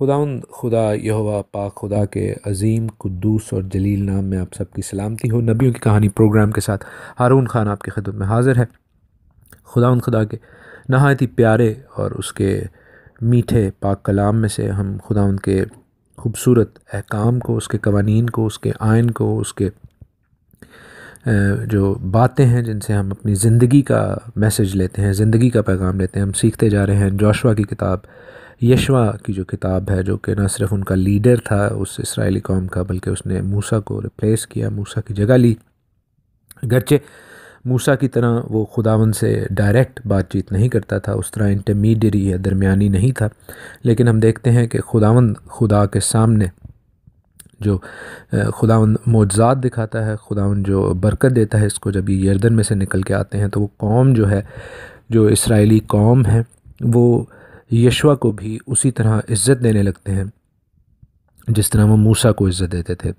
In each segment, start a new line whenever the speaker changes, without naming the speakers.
खुदा यहोवा पाक खुदा के अज़ीम कुद्दूस और जलील नाम में आप सबकी सलामती हो। नबियों की कहानी प्रोग्राम के साथ हारून खान आपकी खिदमत में हाज़िर है। खुदा के नहायत ही प्यारे और उसके मीठे पाक कलाम में से हम खुदा के खूबसूरत अहकाम को, उसके कवानीन को, उसके आइन को, उसके जो बातें हैं जिनसे हम अपनी ज़िंदगी का मैसेज लेते हैं, ज़िंदगी का पैगाम लेते हैं, हम सीखते जा रहे हैं। जोशुआ की किताब, यशवा की जो किताब है, जो कि न सिर्फ उनका लीडर था उस इस्राएली कौम का, बल्कि उसने मूसा को रिप्लेस किया, मूसा की जगह ली। अगरचे मूसा की तरह वो खुदावन से डायरेक्ट बातचीत नहीं करता था, उस तरह इंटरमीडियरी या दरमियानी नहीं था, लेकिन हम देखते हैं कि खुदा के सामने जो खुदावंद मोज़ात दिखाता है, खुदावंद जो बरकत देता है इसको, जब ये यरदन में से निकल के आते हैं तो वो कौम जो है, जो इसराइली कौम है, वो यशवा को भी उसी तरह इज़्ज़त देने लगते हैं जिस तरह वो मूसा को इज़्ज़त देते थे।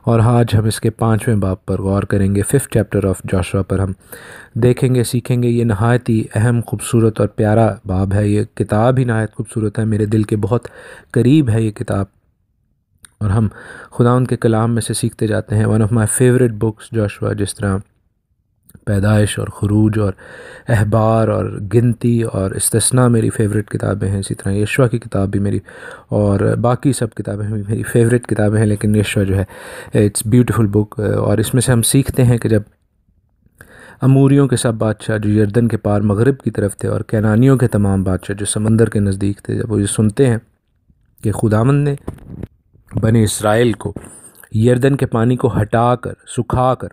और आज हम इसके 5वें बाब पर गौर करेंगे। 5th चैप्टर ऑफ जोशुआ पर हम देखेंगे, सीखेंगे। ये नहायत ही अहम, खूबसूरत और प्यारा बाब है। ये किताब ही नहायत खूबसूरत है, मेरे दिल के बहुत करीब है ये किताब, और हम खुदा के कलाम में से सीखते जाते हैं। One of my favourite books Joshua, जिस तरह पैदाइश और खरूज और अहबार और गिनती और इस्तिस्ना मेरी फ़ेवरेट किताबें हैं, इसी तरह यशवा की किताब भी मेरी, और बाकी सब किताबें भी मेरी फ़ेवरेट किताबें हैं, लेकिन यशवा जो है इट्स ब्यूटीफुल बुक। और इसमें से हम सीखते हैं कि जब अमूरियों के सब बादशाह जो यरदन के पार मगरिब की तरफ थे, और कैनानियों के तमाम बादशाह जो समंदर के नज़दीक थे, जब वो ये सुनते हैं कि खुदावंद ने बने इसराइल को यरदन के पानी को हटाकर, सुखाकर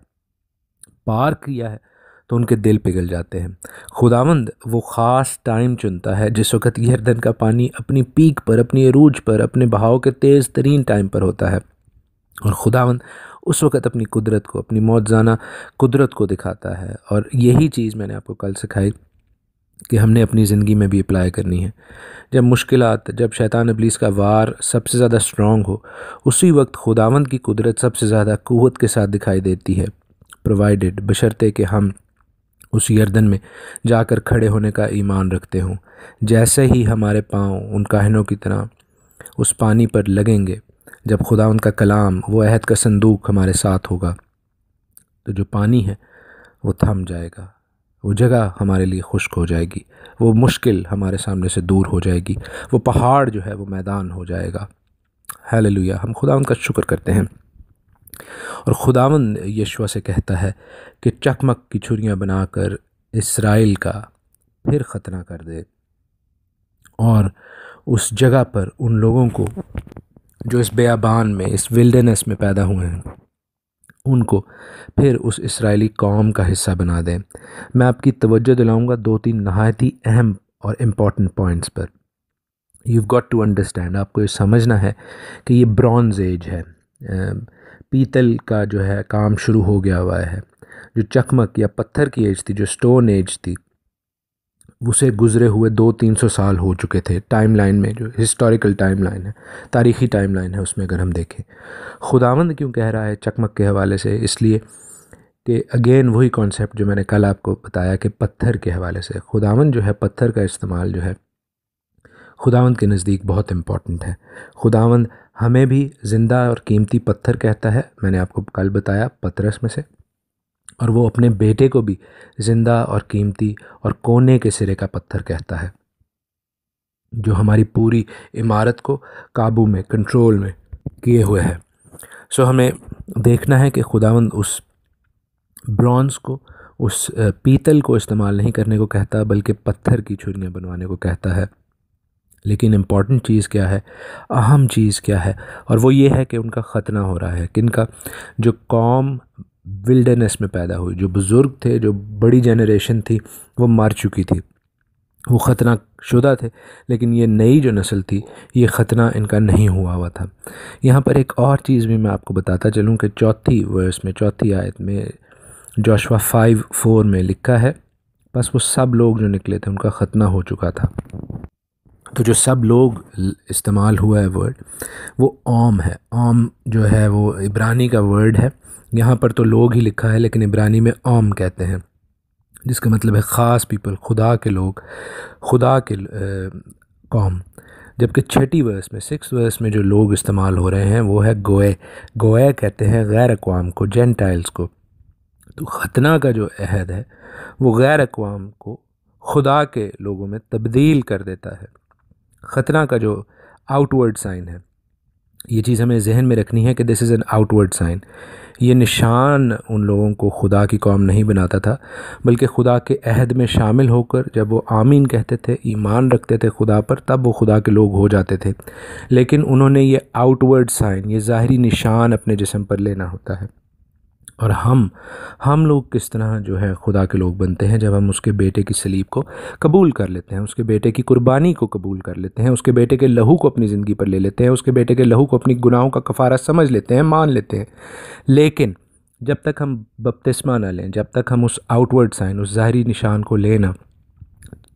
पार किया है, तो उनके दिल पिघल जाते हैं। खुदावंद वो ख़ास टाइम चुनता है जिस वक़्त यरदन का पानी अपनी पीक पर, अपनी अरूज पर, अपने बहाव के तेज़ तरीन टाइम पर होता है, और खुदावंद उस वक़्त अपनी कुदरत को, अपनी मौज़ाना कुदरत को दिखाता है। और यही चीज़ मैंने आपको कल सिखाई कि हमने अपनी ज़िंदगी में भी अप्लाई करनी है। जब मुश्किलात, जब शैतान इब्लीस का वार सबसे ज़्यादा स्ट्रॉन्ग हो, उसी वक्त खुदावंद की कुदरत सबसे ज़्यादा क़ुव्वत के साथ दिखाई देती है, प्रोवाइडेड, बशर्ते कि हम उस यरदन में जाकर खड़े होने का ईमान रखते हों। जैसे ही हमारे पाँव उन काहिनों की तरह उस पानी पर लगेंगे, जब खुदावंद का कलाम, वो अहद का संदूक हमारे साथ होगा, तो जो पानी है वो थम जाएगा, वो जगह हमारे लिए खुश्क हो जाएगी, वो मुश्किल हमारे सामने से दूर हो जाएगी, वो पहाड़ जो है वो मैदान हो जाएगा। हालेलुया। हम खुदावंद का शुक्र करते हैं। और खुदावंद यशवा से कहता है कि चकमक की छुरियां बनाकर इसराइल का फिर ख़तना कर दे, और उस जगह पर उन लोगों को जो इस बेयाबान में, इस विल्डरनेस में पैदा हुए हैं, उनको फिर उस इसराइली कौम का हिस्सा बना दें। मैं आपकी तवज्जो दिलाऊंगा 2-3 नहायत ही अहम और इम्पॉर्टेंट पॉइंट्स पर। यू गॉट टू अंडरस्टैंड, आपको ये समझना है कि ये ब्रॉन्ज़ एज है, पीतल का जो है काम शुरू हो गया हुआ है। जो चकमक या पत्थर की एज थी, जो स्टोन एज थी, उसे गुज़रे हुए 200-300 साल हो चुके थे। टाइमलाइन में, जो हिस्टोरिकल टाइमलाइन है, तारीख़ी टाइमलाइन है, उसमें अगर हम देखें, खुदावंद क्यों कह रहा है चकमक के हवाले से? इसलिए कि अगेन वही कॉन्सेप्ट जो मैंने कल आपको बताया कि पत्थर के हवाले से, खुदावंद जो है पत्थर का इस्तेमाल जो है खुदावंद के नज़दीक बहुत इम्पॉर्टेंट है। खुदावंद हमें भी ज़िंदा और कीमती पत्थर कहता है, मैंने आपको कल बताया, पतरस में से, और वो अपने बेटे को भी ज़िंदा और कीमती और कोने के सिरे का पत्थर कहता है, जो हमारी पूरी इमारत को काबू में, कंट्रोल में किए हुए है। सो हमें देखना है कि खुदावंद उस ब्रॉन्ज़ को, उस पीतल को इस्तेमाल नहीं करने को कहता, बल्कि पत्थर की छुरियाँ बनवाने को कहता है। लेकिन इम्पॉर्टेंट चीज़ क्या है, अहम चीज़ क्या है? और वो ये है कि उनका ख़तना हो रहा है। किनका? जो कौम विल्डरनेस में पैदा हुई, जो बुज़ुर्ग थे, जो बड़ी जनरेशन थी, वो मर चुकी थी, वो ख़तना शुदा थे, लेकिन ये नई जो नस्ल थी, ये ख़तना इनका नहीं हुआ हुआ था। यहाँ पर एक और चीज़ भी मैं आपको बताता चलूँ कि 4थी वर्स में, 4थी आयत में, जोशुआ 5:4 में लिखा है, बस वो सब लोग जो निकले थे उनका ख़तना हो चुका था। तो जो सब लोग इस्तेमाल हुआ है वर्ड, वो ओम है। ओम जो है वो इब्रानी का वर्ड है। यहाँ पर तो लोग ही लिखा है, लेकिन इब्रानी में ओम कहते हैं, जिसका मतलब है ख़ास पीपल, खुदा के लोग, खुदा के कौम। जबकि छठी वर्स में, 6 वर्स में जो लोग इस्तेमाल हो रहे हैं वो है गोए। गोए कहते हैं गैर अक़वाम को, जेंटाइल्स को। तो ख़तना का जो अहद है वो गैर अक़वाम को खुदा के लोगों में तब्दील कर देता है। ख़तना का जो आउटवर्ड साइन है, ये चीज़ हमें जहन में रखनी है कि this is an outward sign. ये निशान उन लोगों को खुदा की कौम नहीं बनाता था, बल्कि खुदा के अहद में शामिल होकर जब वो आमीन कहते थे, ईमान रखते थे खुदा पर, तब वो खुदा के लोग हो जाते थे। लेकिन उन्होंने ये आउटवर्ड साइन, ये ज़ाहरी निशान अपने जिस्म पर लेना होता है। और हम लोग किस तरह जो है खुदा के लोग बनते हैं, जब हम उसके बेटे की सलीब को कबूल कर लेते हैं, उसके बेटे की कुर्बानी को कबूल कर लेते हैं, उसके बेटे के लहू को अपनी ज़िंदगी पर ले लेते हैं, उसके बेटे के लहू को अपनी गुनाहों का कफ़ारा समझ लेते हैं, मान लेते हैं। लेकिन जब तक हम बपतिस्मा ना लें, जब तक हम उस आउटवर्ड साइन, उस ज़ाहरी निशान को लेना,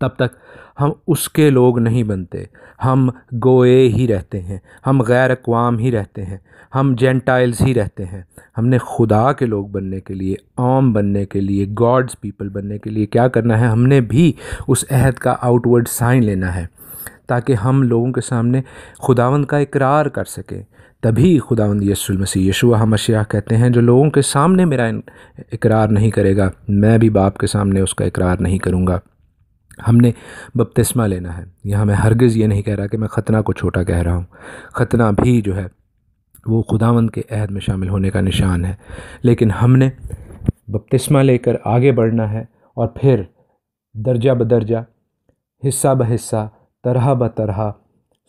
तब तक हम उसके लोग नहीं बनते। हम गोए ही रहते हैं, हम गैर अक़वाम ही रहते हैं, हम जेंटाइल्स ही रहते हैं। हमने खुदा के लोग बनने के लिए, आम बनने के लिए, गॉड्स पीपल बनने के लिए क्या करना है? हमने भी उस अहद का आउटवर्ड साइन लेना है, ताकि हम लोगों के सामने खुदावंद का इकरार कर सकें। तभी खुदावंद यीशु मसीह, यशुआ हमशीह कहते हैं, जो लोगों के सामने मेरा इकरार नहीं करेगा, मैं भी बाप के सामने उसका इकरार नहीं करूँगा। हमने बपतिस्मा लेना है। यहाँ मैं हरगिज़ ये नहीं कह रहा कि मैं ख़तना को छोटा कह रहा हूँ। ख़तना भी जो है वो खुदावंद के अहद में शामिल होने का निशान है। लेकिन हमने बपतिस्मा लेकर आगे बढ़ना है, और फिर दर्जा बदर्जा, हिस्सा ब हिस्सा, तरह ब तरह,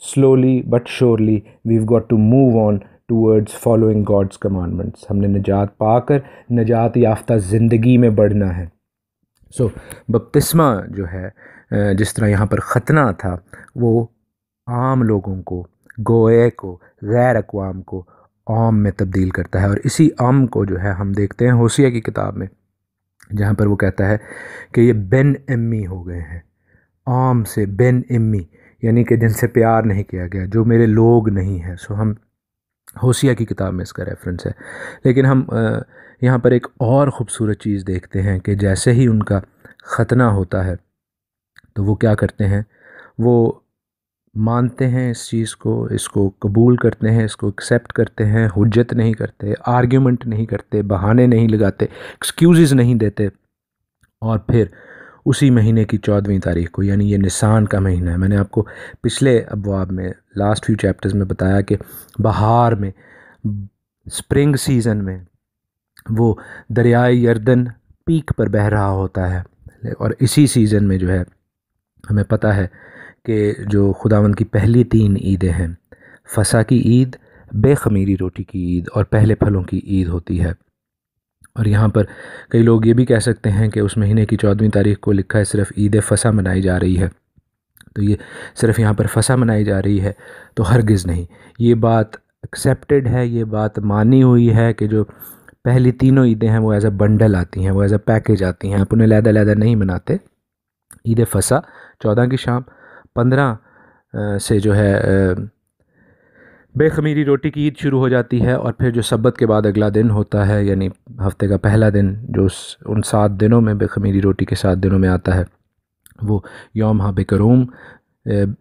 slowly but surely we have got to move on towards following God's commandments. हमने निजात पाकर निजात याफ्ता ज़िंदगी में बढ़ना है। सो बपतिस्मा जो है, जिस तरह यहाँ पर ख़तना था, वो आम लोगों को, गोए को, गैर अक़वाम को आम में तब्दील करता है। और इसी आम को जो है हम देखते हैं होसिया की किताब में, जहाँ पर वो कहता है कि ये बेन एम्मी हो गए हैं। आम से बेन एम्मी, यानी कि जिनसे प्यार नहीं किया गया, जो मेरे लोग नहीं हैं। सो हम होसिया की किताब में इसका रेफरेंस है। लेकिन हम यहाँ पर एक और ख़ूबसूरत चीज़ देखते हैं कि जैसे ही उनका ख़तना होता है तो वो क्या करते हैं? वो मानते हैं इस चीज़ को, इसको कबूल करते हैं, इसको एक्सेप्ट करते हैं, हुज्जत नहीं करते, आर्ग्यूमेंट नहीं करते, बहाने नहीं लगाते, एक्सक्यूज़ नहीं देते। और फिर उसी महीने की 14वीं तारीख को, यानी ये निसान का महीना है, मैंने आपको पिछले अबवाब में, लास्ट फ्यू चैप्टर्स में बताया कि बहार में, स्प्रिंग सीज़न में वो दरियाए यर्दन पीक पर बह रहा होता है। और इसी सीज़न में जो है हमें पता है कि जो खुदावंद की पहली 3 ईदें हैं, फसा की ईद, बेखमीरी रोटी की ईद और पहले फलों की ईद होती है। और यहाँ पर कई लोग ये भी कह सकते हैं कि उस महीने की 14वीं तारीख को लिखा है सिर्फ़ ईद फसा मनाई जा रही है, तो ये सिर्फ़ यहाँ पर फसा मनाई जा रही है, तो हरगिज़ नहीं। ये बात एक्सेप्टेड है, ये बात मानी हुई है कि जो पहली तीनों ईदें हैं वो एज अ बंडल आती हैं, वो एज अ पैकेज आती हैं, आप उन्हें लहदा नहीं मनाते। ईद फसा 14 की शाम, 15 से जो है बेखमीरी रोटी की ईद शुरू हो जाती है। और फिर जो सब्बत के बाद अगला दिन होता है, यानी हफ्ते का पहला दिन, जो उन 7 दिनों में, बेखमीरी रोटी के 7 दिनों में आता है, वो यौम हा बेकरूम,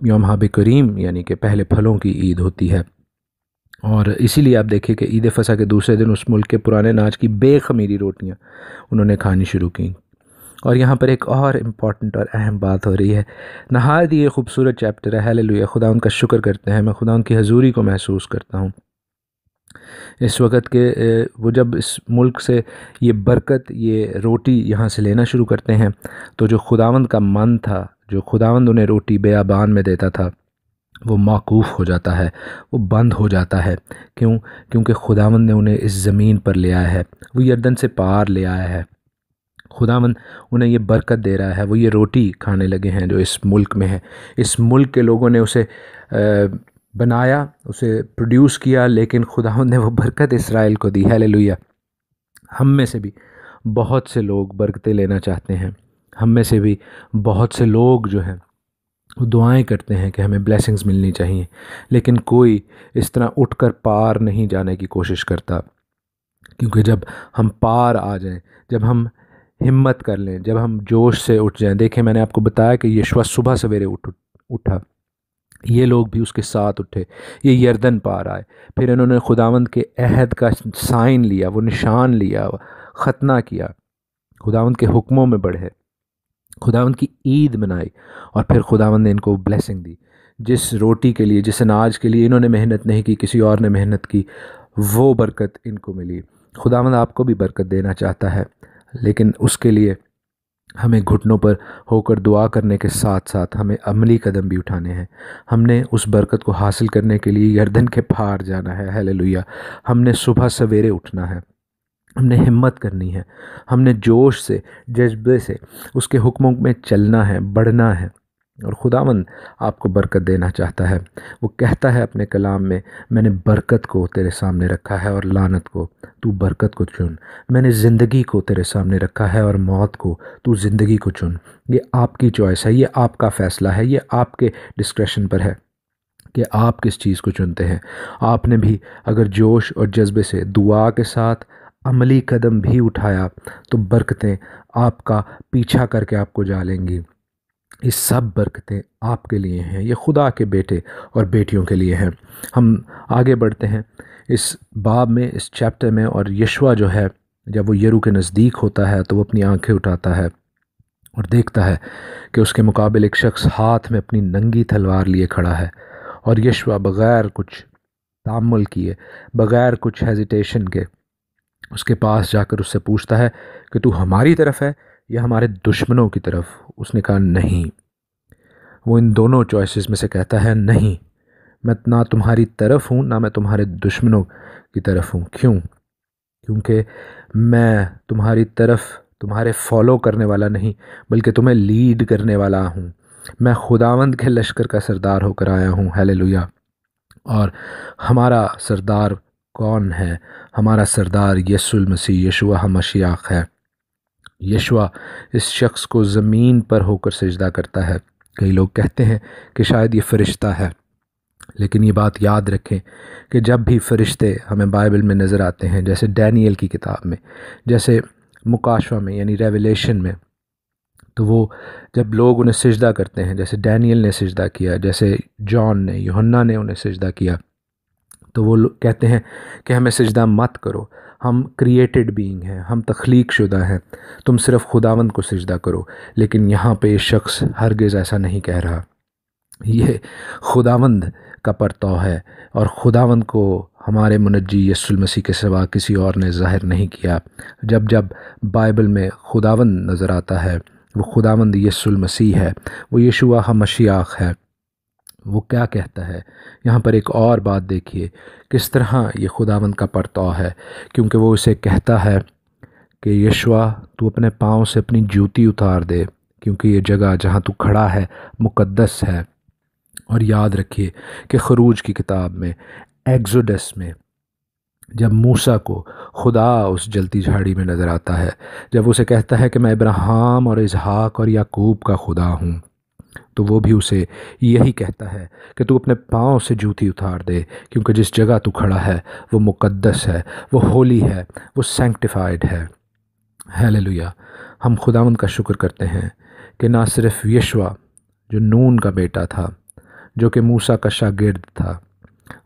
यौम हा बेकरीम, यानी कि पहले फलों की ईद होती है। और इसीलिए आप देखिए कि ईद फसा के दूसरे दिन उस मुल्क के पुराने अनाज की बेखमीरी रोटियां उन्होंने खानी शुरू की। और यहाँ पर एक और इम्पॉर्टेंट और अहम बात हो रही है। नहायत ये खूबसूरत चैप्टर है, हालेलुया, खुदा उनका शुक्र करते हैं। मैं खुदा उनकी हजूरी को महसूस करता हूँ इस वक्त के वो जब इस मुल्क से ये बरकत, ये रोटी यहाँ से लेना शुरू करते हैं, तो जो खुदावंद का मन था, जो खुदावंद उन्हें रोटी बेआबान में देता था, वो माकूफ़ हो जाता है, वो बंद हो जाता है। क्यों? क्योंकि खुदावंद ने उन्हें इस ज़मीन पर ले आया है, वो यर्दन से पार ले आया है। खुदावंद उन्हें ये बरकत दे रहा है, वो ये रोटी खाने लगे हैं जो इस मुल्क में है। इस मुल्क के लोगों ने उसे बनाया, उसे प्रोड्यूस किया, लेकिन खुदावंद ने वो बरकत इसराइल को दी। हालेलुया। हम में से भी बहुत से लोग बरकतें लेना चाहते हैं, हम में से भी बहुत से लोग जो हैं वो दुआएं करते हैं कि हमें ब्लेसिंग्स मिलनी चाहिए, लेकिन कोई इस तरह उठकर पार नहीं जाने की कोशिश करता। क्योंकि जब हम पार आ जाएं, जब हम हिम्मत कर लें, जब हम जोश से उठ जाएं, देखें मैंने आपको बताया कि यीशु सुबह सवेरे उठा, ये लोग भी उसके साथ उठे, ये यरदन पार आए। फिर इन्होंने खुदावंद के अहद का साइन लिया, वो निशान लिया, ख़तना किया, खुदावंद के हुक्मों में बढ़े, खुदावंद की ईद मनाई, और फिर खुदावंद ने इनको ब्लेसिंग दी। जिस रोटी के लिए, जिस अनाज के लिए इन्होंने मेहनत नहीं की, किसी और ने मेहनत की, वो बरकत इनको मिली। खुदावंद आपको भी बरकत देना चाहता है, लेकिन उसके लिए हमें घुटनों पर होकर दुआ करने के साथ साथ हमें अमली कदम भी उठाने हैं। हमने उस बरकत को हासिल करने के लिए यरदन के पार जाना है। हालेलुया। हमने सुबह सवेरे उठना है, हमने हिम्मत करनी है, हमने जोश से, जज्बे से उसके हुक्मों में चलना है, बढ़ना है। और खुदावंद आपको बरकत देना चाहता है। वो कहता है अपने कलाम में, मैंने बरकत को तेरे सामने रखा है और लानत को, तू बरकत को चुन। मैंने ज़िंदगी को तेरे सामने रखा है और मौत को, तू ज़िंदगी को चुन। ये आपकी चॉइस है, ये आपका फ़ैसला है, ये आपके डिस्क्रेशन पर है कि आप किस चीज़ को चुनते हैं। आपने भी अगर जोश और जज्बे से दुआ के साथ अमली कदम भी उठाया तो बरकतें आपका पीछा करके आपको जा लेंगी। ये सब बरकतें आपके लिए हैं, ये खुदा के बेटे और बेटियों के लिए हैं। हम आगे बढ़ते हैं इस बाब में, इस चैप्टर में। और यशवा जो है, जब वो यरू के नज़दीक होता है तो वो अपनी आंखें उठाता है और देखता है कि उसके मुकाबले एक शख्स हाथ में अपनी नंगी तलवार लिए खड़ा है। और यशवा बग़ैर कुछ तामुल किए, बग़ैर कुछ हेजिटेशन के उसके पास जाकर उससे पूछता है कि तू हमारी तरफ है या हमारे दुश्मनों की तरफ। उसने कहा नहीं। वो इन दोनों चॉइसेस में से कहता है नहीं, मैं ना तुम्हारी तरफ हूँ ना मैं तुम्हारे दुश्मनों की तरफ हूँ। क्यों? क्योंकि मैं तुम्हारी तरफ तुम्हारे फॉलो करने वाला नहीं, बल्कि तुम्हें लीड करने वाला हूँ। मैं खुदावंद के लश्कर का सरदार होकर आया हूँ। हालेलुया। और हमारा सरदार कौन है? हमारा सरदार यीशु मसीह, यशुआ मशीआख है। यशुआ इस शख्स को ज़मीन पर होकर सजदा करता है। कई लोग कहते हैं कि शायद ये फ़रिश्ता है, लेकिन ये बात याद रखें कि जब भी फ़रिश्ते हमें बाइबल में नज़र आते हैं, जैसे डैनियल की किताब में, जैसे मुकाशवा में यानी रेवलेशन में, तो वो जब लोग उन्हें सजदा करते हैं, जैसे डैनियल ने सजदा किया, जैसे जॉन ने, यूहन्ना ने उन्हें सजदा किया, तो वो लोग कहते हैं कि हमें सजदा मत करो, हम क्रिएटेड बीइंग हैं, हम तख्लीक शुदा हैं, तुम सिर्फ़ खुदावंद को सजदा करो। लेकिन यहाँ पे ये शख्स हरगिज़ ऐसा नहीं कह रहा। ये खुदावंद का परतौ है, और खुदावंद को हमारे मुनज्जी यीशु मसीह के सिवा किसी और ने ज़ाहिर नहीं किया। जब जब बाइबल में खुदावंद नज़र आता है, वो खुदावंद यीशु मसीह है, वो यशुआ मशीआख है। वो क्या कहता है? यहाँ पर एक और बात देखिए किस तरह ये खुदावंद का परतौ है, क्योंकि वो उसे कहता है कि यशुआ तू अपने पाँव से अपनी जूती उतार दे, क्योंकि ये जगह जहाँ तू खड़ा है मुक़द्दस है। और याद रखिए कि खरूज की किताब में, एक्सोडस में, जब मूसा को खुदा उस जलती झाड़ी में नज़र आता है, जब उसे कहता है कि मैं इब्राहिम और इसहाक और याकूब का खुदा हूँ, तो वो भी उसे यही कहता है कि तू अपने पाँव से जूती उतार दे, क्योंकि जिस जगह तू खड़ा है वो मुक़द्दस है, वो होली है, वो सैंक्टिफाइड है। हालेलुया। हम खुदावंद का शुक्र करते हैं कि ना सिर्फ यशुआ जो नून का बेटा था, जो कि मूसा का शागिर्द था,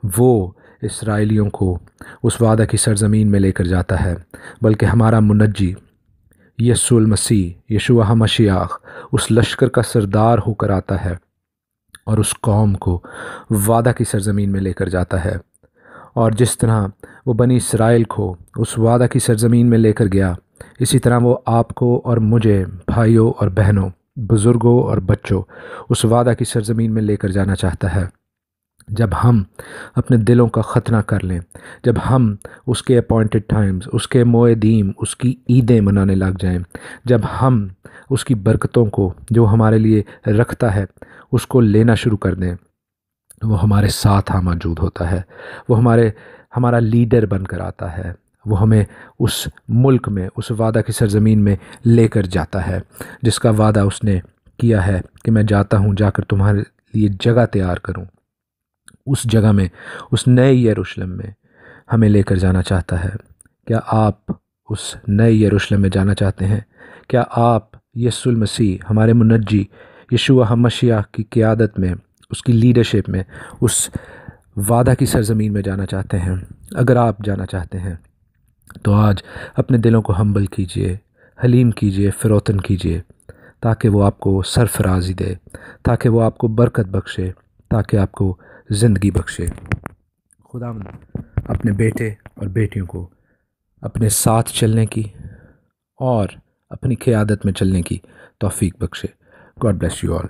वो इसराइलियों को उस वादा की सरज़मीन में लेकर जाता है, बल्कि हमारा मुनज्जी यीशु मसीह, यशुआ मशीआख, उस लश्कर का सरदार होकर आता है और उस कौम को वादा की सरज़मीन में लेकर जाता है। और जिस तरह वो बनी इसराइल को उस वादा की सरज़मीन में लेकर गया, इसी तरह वो आपको और मुझे, भाइयों और बहनों, बुज़ुर्गों और बच्चों, उस वादा की सरज़मीन में लेकर जाना चाहता है। जब हम अपने दिलों का ख़तना कर लें, जब हम उसके अपॉइंटेड टाइम्स, उसके मोएदीम, उसकी ईदें मनाने लग जाएं, जब हम उसकी बरकतों को जो हमारे लिए रखता है उसको लेना शुरू कर दें, वो हमारे साथ मौजूद होता है। वो हमारा लीडर बनकर आता है। वो हमें उस मुल्क में, उस वादा की सरज़मीन में लेकर जाता है जिसका वादा उसने किया है कि मैं जाता हूँ, जाकर तुम्हारे लिए जगह तैयार करूँ। उस जगह में, उस नए यरूशलेम में हमें लेकर जाना चाहता है। क्या आप उस नए यरूशलेम में जाना चाहते हैं? क्या आप यीशु मसीह, हमारे मुनज्जी यशुआ मशीआह की क़ियादत में उसकी लीडरशिप में, उस वादा की सरज़मीन में जाना चाहते हैं, अगर आप जाना चाहते हैं, तो आज अपने दिलों को हम्बल कीजिए, हलीम कीजिए, फ़िरौतन कीजिए, ताकि वो आपको सरफराज़ी दे, ताकि वो आपको बरकत बख्शे, ताकि आपको ज़िंदगी बख्शे। खुदावंद अपने बेटे और बेटियों को अपने साथ चलने की और अपनी क़यादत में चलने की तौफ़ीक बख्शे। God bless you all.